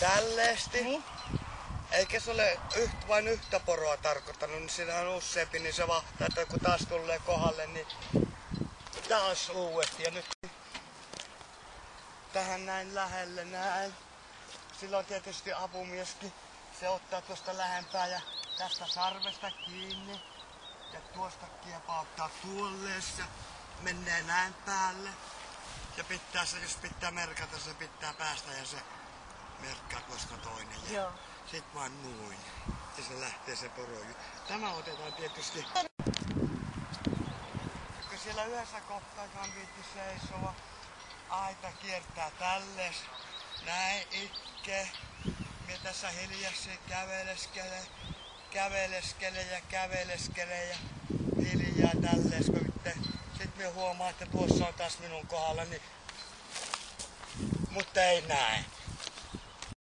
tälleesti. Niin. Eikä se ole vain yhtä poroa tarkoittanut, niin siinä on useampi, niin se vahtaa, että kun taas tulee kohdalle, niin taas uudesti. Ja nyt tähän näin lähelle näin. Silloin tietysti apumieskin, se ottaa tuosta lähempää ja tästä sarvesta kiinni. Ja tuosta kiepauttaa tuolleessa, menee näin päälle. Ja pitää se, jos pitää merkata, se pitää päästä ja se merkkaa tuosta toinen. Ja Joo. sit vaan noin. Ja se lähtee se poro. Tämä otetaan tietysti. Kun siellä yhdessä kohtaakaan viitti seisoa, aita kiertää tälles. Näin ikke. Mie tässä hiljaisesti käveleskele ja hiljaa tällees. Sit mie huomaa, että tuossa on taas minun kohdallani. Mutta ei näe.